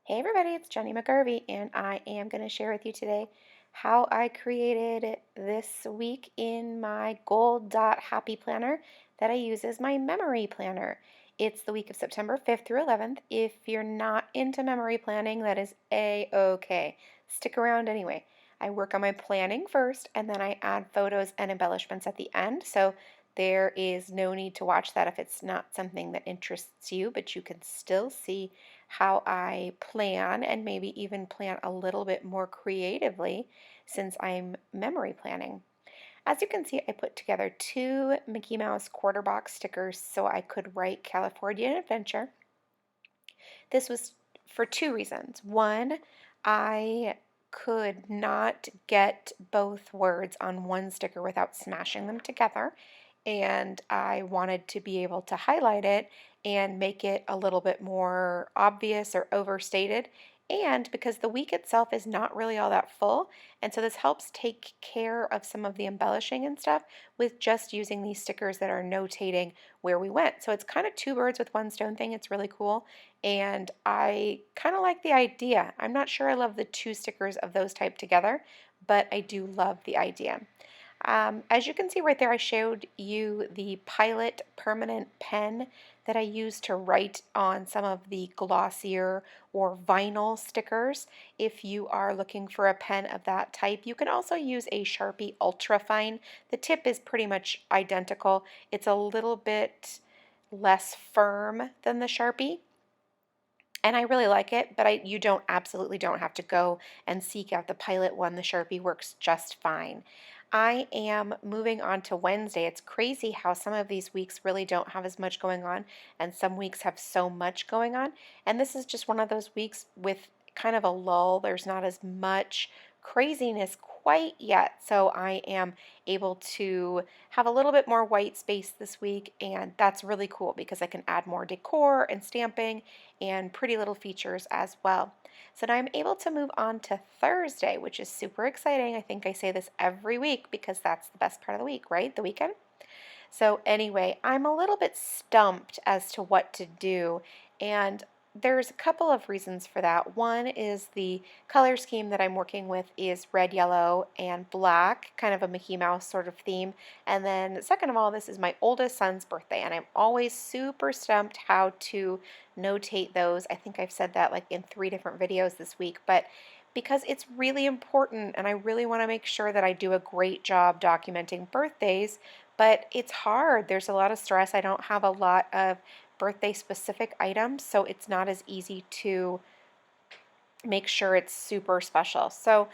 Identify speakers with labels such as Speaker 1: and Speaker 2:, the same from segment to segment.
Speaker 1: Hey everybody, it's Jenny McGarvey, and I am going to share with you today how I created this week in my Gold Dot Happy Planner that I use as my memory planner. It's the week of September 5th through 11th. If you're not into memory planning, that is a-okay. Stick around anyway. I work on my planning first, and then I add photos and embellishments at the end, so there is no need to watch that if it's not something that interests you, but you can still see how I plan and maybe even plan a little bit more creatively since I'm memory planning. As you can see, I put together two Mickey Mouse quarter box stickers so I could write California Adventure. This was for two reasons. One, I could not get both words on one sticker without smashing them together, and I wanted to be able to highlight it and make it a little bit more obvious or overstated, and because the week itself is not really all that full, and so this helps take care of some of the embellishing and stuff with just using these stickers that are notating where we went. So it's kind of two birds with one stone thing. It's really cool, and I kind of like the idea. I'm not sure I love the two stickers of those type together, but I do love the idea. As you can see right there, I showed you the Pilot permanent pen that I use to write on some of the glossier or vinyl stickers. If you are looking for a pen of that type, you can also use a Sharpie Ultra Fine. The tip is pretty much identical. It's a little bit less firm than the Sharpie, and I really like it, but you absolutely don't have to go and seek out the Pilot one. The Sharpie works just fine. I am moving on to Wednesday. It's crazy how some of these weeks really don't have as much going on, and some weeks have so much going on. And this is just one of those weeks with kind of a lull. There's not as much craziness quite yet. So I am able to have a little bit more white space this week, and that's really cool because I can add more decor and stamping and pretty little features as well. So now I'm able to move on to Thursday, which is super exciting. I think I say this every week because that's the best part of the week, right? The weekend. So anyway, I'm a little bit stumped as to what to do, and there's a couple of reasons for that. One is the color scheme that I'm working with is red, yellow, and black, kind of a Mickey Mouse sort of theme. And then second of all, this is my oldest son's birthday, and I'm always super stumped how to notate those. I think I've said that like in 3 different videos this week, but because it's really important and I really want to make sure that I do a great job documenting birthdays, but it's hard. There's a lot of stress. I don't have a lot of birthday specific items, so it's not as easy to make sure it's super special. So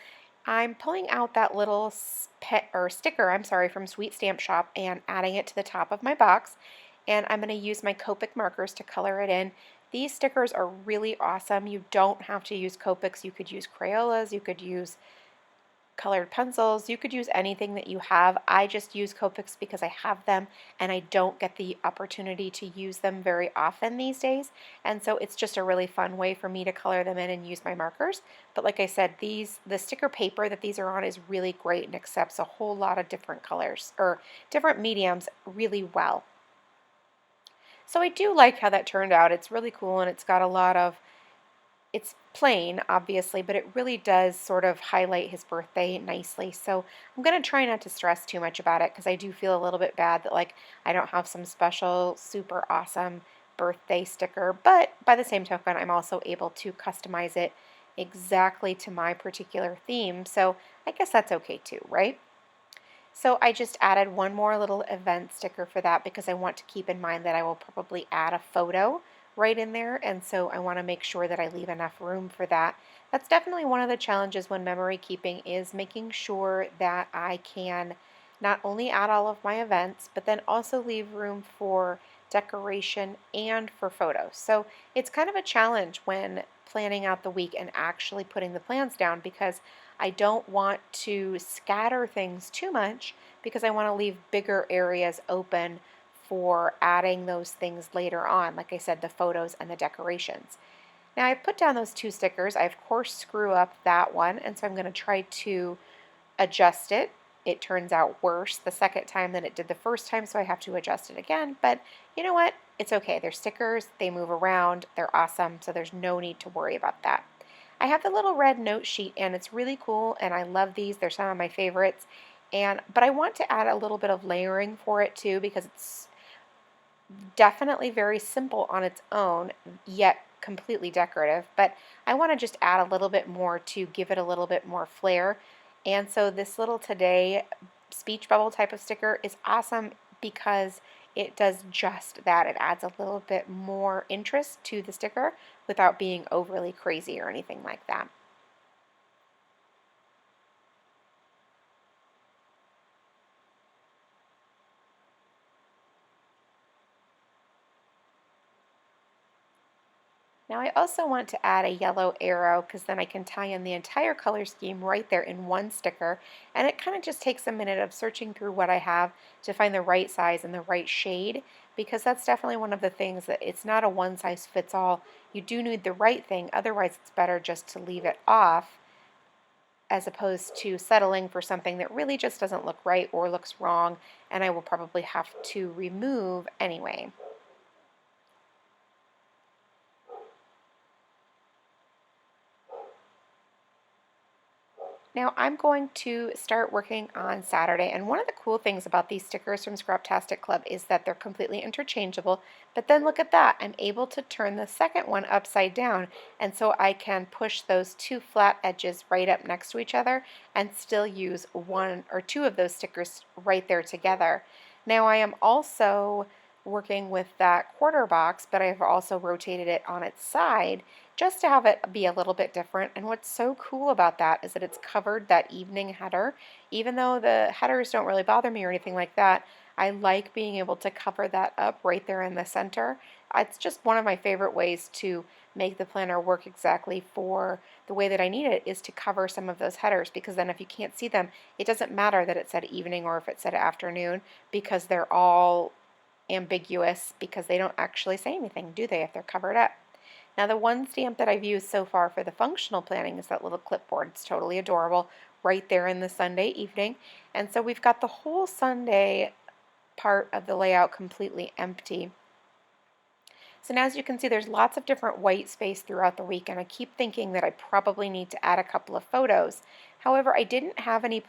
Speaker 1: I'm pulling out that little sticker, I'm sorry, from Sweet Stamp Shop and adding it to the top of my box, and I'm going to use my Copic markers to color it in. These stickers are really awesome. You don't have to use Copics. You could use Crayolas, you could use colored pencils, you could use anything that you have. I just use Copics because I have them and I don't get the opportunity to use them very often these days, and so it's just a really fun way for me to color them in and use my markers. But like I said, the sticker paper that these are on is really great and accepts a whole lot of different colors or different mediums really well. So I do like how that turned out. It's really cool, and it's got a lot of, it's plain, obviously, but it really does sort of highlight his birthday nicely. So I'm going to try not to stress too much about it because I do feel a little bit bad that like I don't have some special super awesome birthday sticker, but by the same token, I'm also able to customize it exactly to my particular theme. So I guess that's okay too, right? So I just added one more little event sticker for that because I want to keep in mind that I will probably add a photo right in there, and so I want to make sure that I leave enough room for that. That's definitely one of the challenges when memory keeping, is making sure that I can not only add all of my events, but then also leave room for decoration and for photos. So it's kind of a challenge when planning out the week and actually putting the plans down, because I don't want to scatter things too much because I want to leave bigger areas open for adding those things later on, like I said, the photos and the decorations. Now I've put down those two stickers. I of course screw up that one, and so I'm going to try to adjust it it turns out worse the second time than it did the first time, so I have to adjust it again. But you know what? It's okay. They're stickers, they move around, they're awesome, so there's no need to worry about that. I have the little red note sheet, and it's really cool, and I love these. They're some of my favorites. But I want to add a little bit of layering for it too, because it's definitely very simple on its own, yet completely decorative. But I want to just add a little bit more to give it a little bit more flair. And so this little Today speech bubble type of sticker is awesome because it does just that. It adds a little bit more interest to the sticker without being overly crazy or anything like that. Now I also want to add a yellow arrow because then I can tie in the entire color scheme right there in one sticker, and it kind of just takes a minute of searching through what I have to find the right size and the right shade, because that's definitely one of the things that it's not a one size fits all. You do need the right thing, otherwise it's better just to leave it off as opposed to settling for something that really just doesn't look right or looks wrong, and I will probably have to remove anyway. Now I'm going to start working on Saturday, and one of the cool things about these stickers from Scraptastic Club is that they're completely interchangeable, but then look at that, I'm able to turn the second one upside down, and so I can push those two flat edges right up next to each other and still use one or two of those stickers right there together. Now I am also working with that quarter box, but I've also rotated it on its side just to have it be a little bit different. And what's so cool about that is that it's covered that evening header. Even though the headers don't really bother me or anything like that, I like being able to cover that up right there in the center. It's just one of my favorite ways to make the planner work exactly for the way that I need it, is to cover some of those headers, because then if you can't see them, it doesn't matter that it said evening or if it said afternoon, because they're all ambiguous, because they don't actually say anything, do they, if they're covered up. Now the one stamp that I've used so far for the functional planning is that little clipboard. It's totally adorable right there in the Sunday evening. And so we've got the whole Sunday part of the layout completely empty. So now, as you can see, there's lots of different white space throughout the week, and I keep thinking that I probably need to add a couple of photos. However, I didn't have any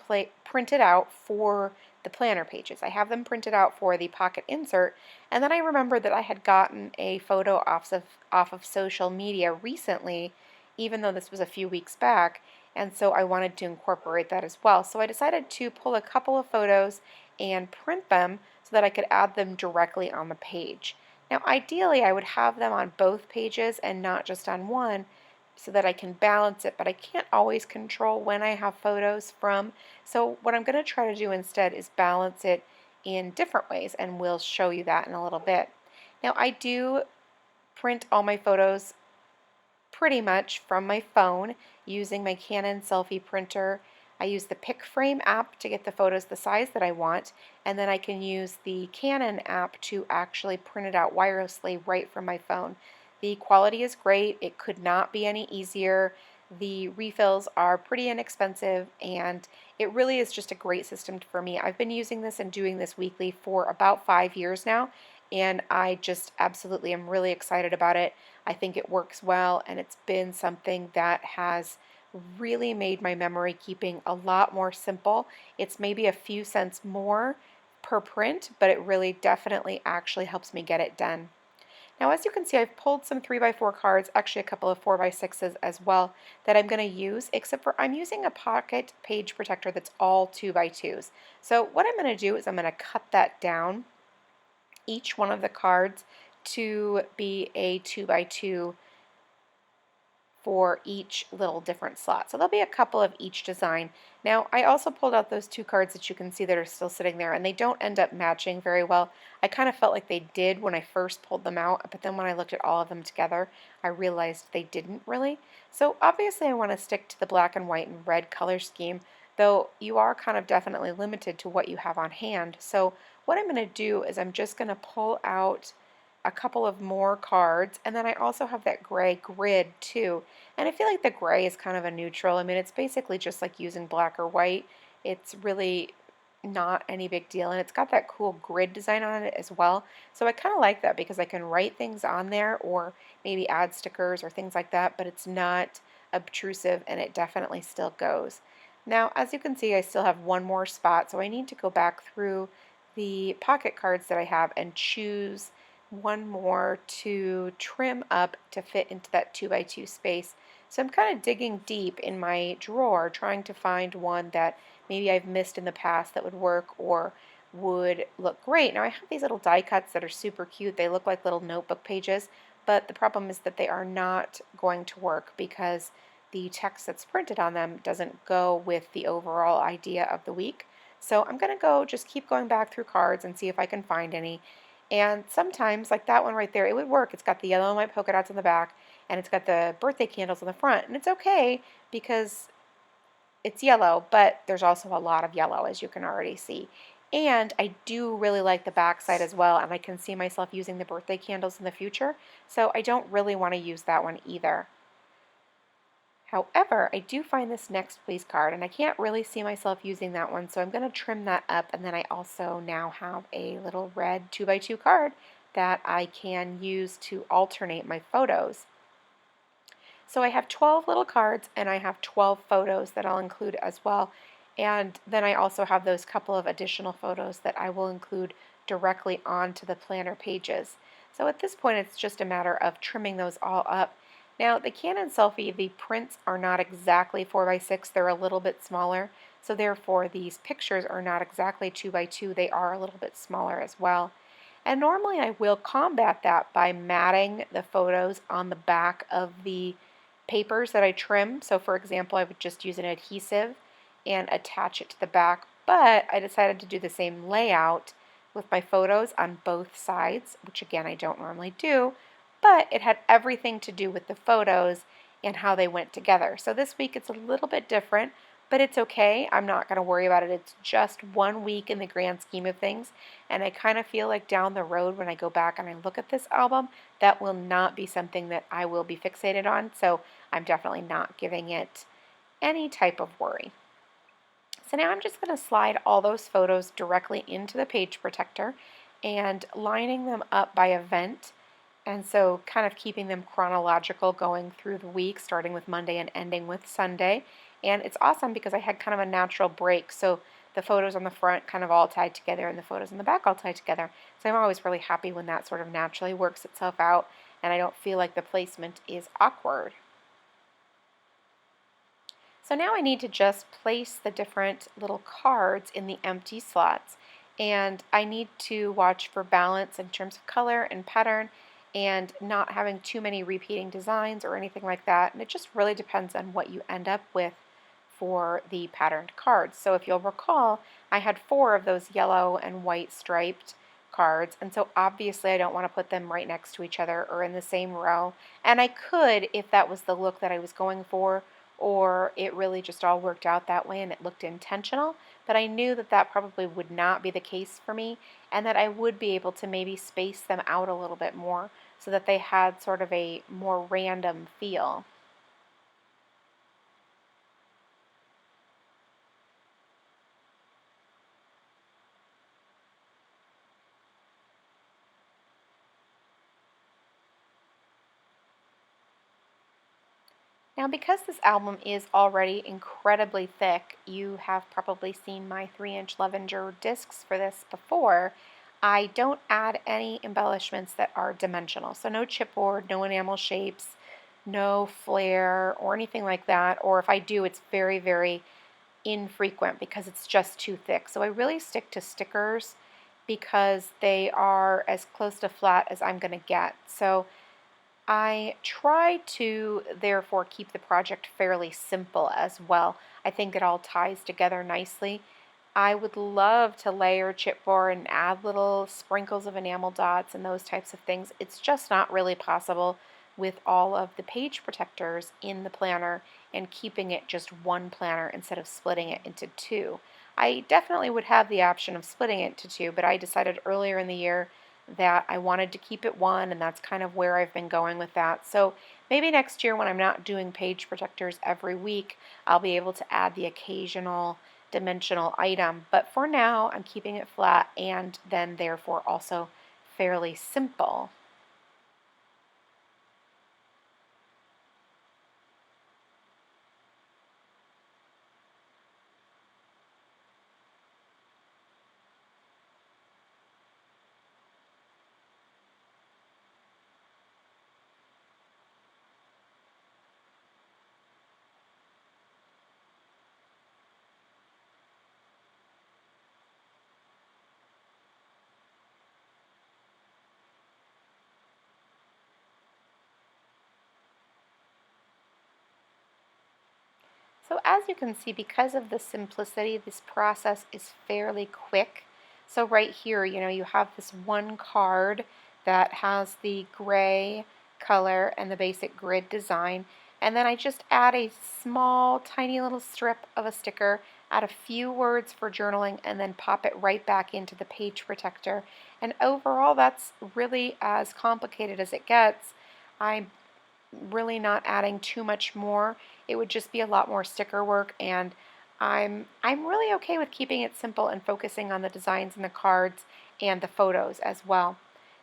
Speaker 1: printed out for the planner pages. I have them printed out for the pocket insert, and then I remembered that I had gotten a photo off of social media recently, even though this was a few weeks back, and so I wanted to incorporate that as well. So I decided to pull a couple of photos and print them so that I could add them directly on the page. Now ideally I would have them on both pages and not just on one, so that I can balance it, but I can't always control when I have photos from. So what I'm going to try to do instead is balance it in different ways, and we'll show you that in a little bit. Now I do print all my photos pretty much from my phone using my Canon selfie printer. I use the Pick Frame app to get the photos the size that I want, and then I can use the Canon app to actually print it out wirelessly right from my phone. The quality is great. It could not be any easier. The refills are pretty inexpensive, and it really is just a great system for me. I've been using this and doing this weekly for about 5 years now, and I just absolutely am really excited about it. I think it works well, and it's been something that has really made my memory keeping a lot more simple. It's maybe a few cents more per print, but it really definitely actually helps me get it done. Now, as you can see, I've pulled some 3x4 cards, actually a couple of 4x6s as well, that I'm going to use, except for I'm using a pocket page protector that's all 2x2s. So what I'm going to do is I'm going to cut that down, each one of the cards, to be a 2x2 for each little different slot. So there'll be a couple of each design. Now I also pulled out those two cards that you can see that are still sitting there, and they don't end up matching very well. I kind of felt like they did when I first pulled them out, but then when I looked at all of them together, I realized they didn't really. So obviously I want to stick to the black and white and red color scheme, though you are kind of definitely limited to what you have on hand. So what I'm going to do is I'm just going to pull out a couple of more cards, and then I also have that gray grid too. And I feel like the gray is kind of a neutral. I mean, it's basically just like using black or white. It's really not any big deal, and it's got that cool grid design on it as well. So I kind of like that because I can write things on there or maybe add stickers or things like that, but it's not obtrusive and it definitely still goes. Now, as you can see, I still have one more spot, so I need to go back through the pocket cards that I have and choose one more to trim up to fit into that 2x2 space. So I'm kind of digging deep in my drawer trying to find one that maybe I've missed in the past that would work or would look great. Now I have these little die cuts that are super cute. They look like little notebook pages, but the problem is that they are not going to work because the text that's printed on them doesn't go with the overall idea of the week. So I'm going to go just keep going back through cards and see if I can find any. And sometimes, like that one right there, it would work. It's got the yellow and white polka dots on the back, and it's got the birthday candles on the front. And it's okay because it's yellow, but there's also a lot of yellow, as you can already see. And I do really like the back side as well, and I can see myself using the birthday candles in the future, so I don't really want to use that one either. However, I do find this next please card, and I can't really see myself using that one, so I'm going to trim that up, and then I also now have a little red 2x2 card that I can use to alternate my photos. So I have 12 little cards and I have 12 photos that I'll include as well. And then I also have those couple of additional photos that I will include directly onto the planner pages. So at this point it's just a matter of trimming those all up. Now the Canon Selfie, the prints are not exactly 4x6, they're a little bit smaller. So therefore these pictures are not exactly 2x2, they are a little bit smaller as well. And normally I will combat that by matting the photos on the back of the papers that I trim. So for example, I would just use an adhesive and attach it to the back, but I decided to do the same layout with my photos on both sides, which again I don't normally do, but it had everything to do with the photos and how they went together. So this week it's a little bit different, but it's okay. I'm not going to worry about it. It's just 1 week in the grand scheme of things, and I kind of feel like down the road when I go back and I look at this album, that will not be something that I will be fixated on, so I'm definitely not giving it any type of worry. So now I'm just going to slide all those photos directly into the page protector and lining them up by event, and so kind of keeping them chronological going through the week, starting with Monday and ending with Sunday. And it's awesome because I had kind of a natural break, so the photos on the front kind of all tied together and the photos on the back all tied together. So I'm always really happy when that sort of naturally works itself out and I don't feel like the placement is awkward. So now I need to just place the different little cards in the empty slots, and I need to watch for balance in terms of color and pattern and not having too many repeating designs or anything like that, and it just really depends on what you end up with for the patterned cards. So if you'll recall, I had 4 of those yellow and white striped cards, and so obviously I don't want to put them right next to each other or in the same row, and I could if that was the look that I was going for, or it really just all worked out that way and it looked intentional, but I knew that that probably would not be the case for me and that I would be able to maybe space them out a little bit more so that they had sort of a more random feel. Now because this album is already incredibly thick, you have probably seen my 3-inch Levenger discs for this before, I don't add any embellishments that are dimensional. So no chipboard, no enamel shapes, no flare or anything like that, or if I do, it's very, very infrequent because it's just too thick. So I really stick to stickers because they are as close to flat as I'm going to get. So I try to therefore keep the project fairly simple as well. I think it all ties together nicely. I would love to layer chipboard and add little sprinkles of enamel dots and those types of things. It's just not really possible with all of the page protectors in the planner and keeping it just one planner instead of splitting it into 2. I definitely would have the option of splitting it into 2, but I decided earlier in the year that I wanted to keep it one, and that's kind of where I've been going with that. So maybe next year when I'm not doing page protectors every week, I'll be able to add the occasional dimensional item. But for now, I'm keeping it flat and then therefore also fairly simple. So as you can see, because of the simplicity, this process is fairly quick. So right here, you have this one card that has the gray color and the basic grid design. And then I just add a small, tiny little strip of a sticker, add a few words for journaling, and then pop it right back into the page protector. And overall, that's really as complicated as it gets. I'm really not adding too much more. It would just be a lot more sticker work, and I'm really okay with keeping it simple and focusing on the designs and the cards and the photos as well.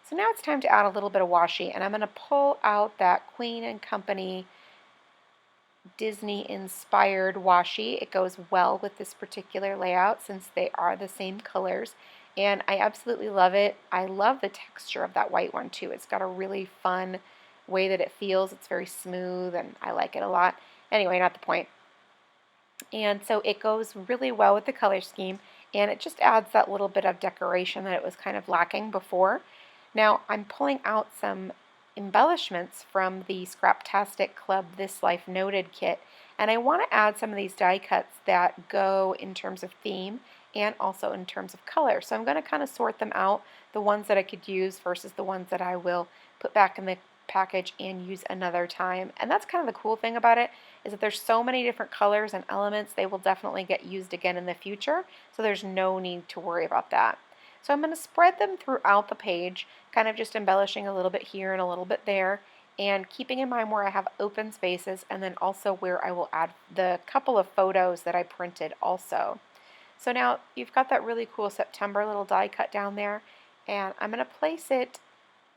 Speaker 1: So now it's time to add a little bit of washi, and I'm going to pull out that Queen and Company Disney inspired washi. It goes well with this particular layout since they are the same colors, and I absolutely love it. I love the texture of that white one too. It's got a really fun way that it feels. It's very smooth and I like it a lot. Anyway, not the point. And so it goes really well with the color scheme, and it just adds that little bit of decoration that it was kind of lacking before. Now I'm pulling out some embellishments from the Scraptastic Club This Life Noted kit, and I want to add some of these die cuts that go in terms of theme and also in terms of color. So I'm going to kind of sort them out, the ones that I could use versus the ones that I will put back in the package and use another time. And that's kind of the cool thing about it, is that there's so many different colors and elements, they will definitely get used again in the future, so there's no need to worry about that. So I'm going to spread them throughout the page, kind of just embellishing a little bit here and a little bit there, and keeping in mind where I have open spaces, and then also where I will add the couple of photos that I printed also. So now you've got that really cool September little die cut down there, and I'm going to place it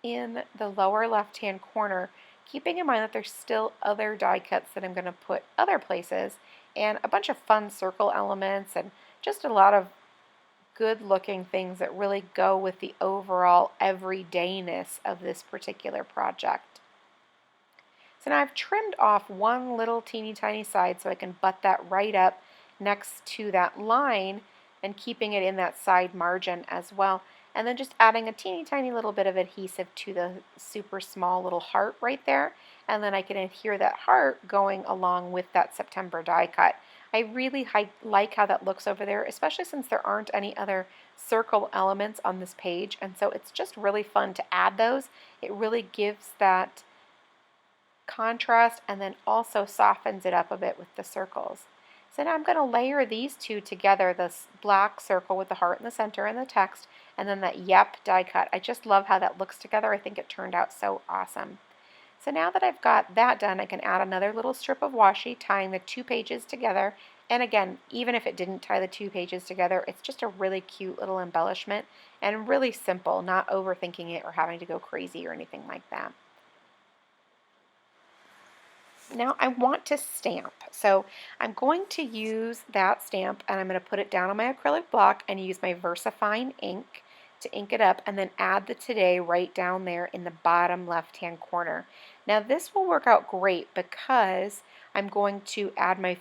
Speaker 1: in the lower left hand corner, keeping in mind that there's still other die cuts that I'm going to put other places, and a bunch of fun circle elements and just a lot of good looking things that really go with the overall everydayness of this particular project. So now I've trimmed off one little teeny tiny side so I can butt that right up next to that line and keeping it in that side margin as well. And then just adding a teeny tiny little bit of adhesive to the super small little heart right there. And then I can adhere that heart going along with that September die cut. I really like how that looks over there, especially since there aren't any other circle elements on this page. And so it's just really fun to add those. It really gives that contrast and then also softens it up a bit with the circles. So now I'm going to layer these two together, this black circle with the heart in the center and the text, and then that Yep die cut. I just love how that looks together. I think it turned out so awesome. So now that I've got that done, I can add another little strip of washi tying the two pages together. And again, even if it didn't tie the two pages together, it's just a really cute little embellishment and really simple, not overthinking it or having to go crazy or anything like that. Now I want to stamp, so I'm going to use that stamp and I'm going to put it down on my acrylic block and use my VersaFine ink to ink it up, and then add the Today right down there in the bottom left hand corner. Now this will work out great because I'm going to add my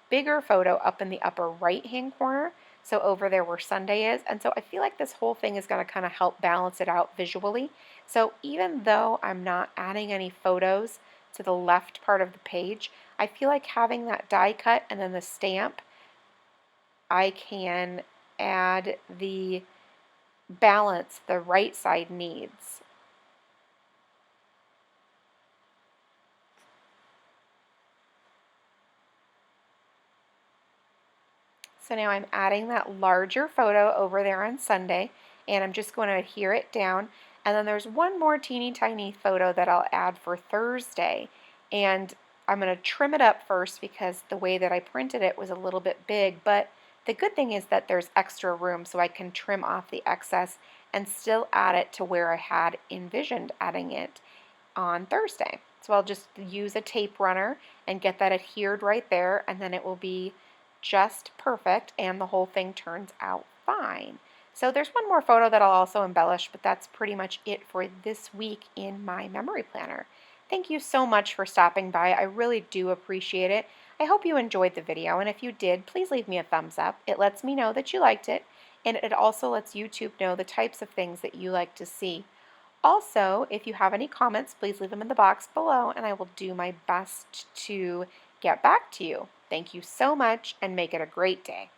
Speaker 1: bigger photo up in the upper right hand corner, so over there where Sunday is, and so I feel like this whole thing is going to kind of help balance it out visually. So even though I'm not adding any photos to the left part of the page, I feel like having that die cut and then the stamp, I can add the balance the right side needs. So now I'm adding that larger photo over there on Sunday, and I'm just going to adhere it down. And then there's one more teeny tiny photo that I'll add for Thursday. And I'm going to trim it up first because the way that I printed it was a little bit big, but The good thing is that there's extra room so I can trim off the excess and still add it to where I had envisioned adding it on Thursday. So I'll just use a tape runner and get that adhered right there, and then it will be just perfect and the whole thing turns out fine. So there's one more photo that I'll also embellish, but that's pretty much it for this week in my memory planner. Thank you so much for stopping by. I really do appreciate it. I hope you enjoyed the video, and if you did, please leave me a thumbs up. It lets me know that you liked it, and it also lets YouTube know the types of things that you like to see. Also, if you have any comments, please leave them in the box below, and I will do my best to get back to you. Thank you so much, and make it a great day.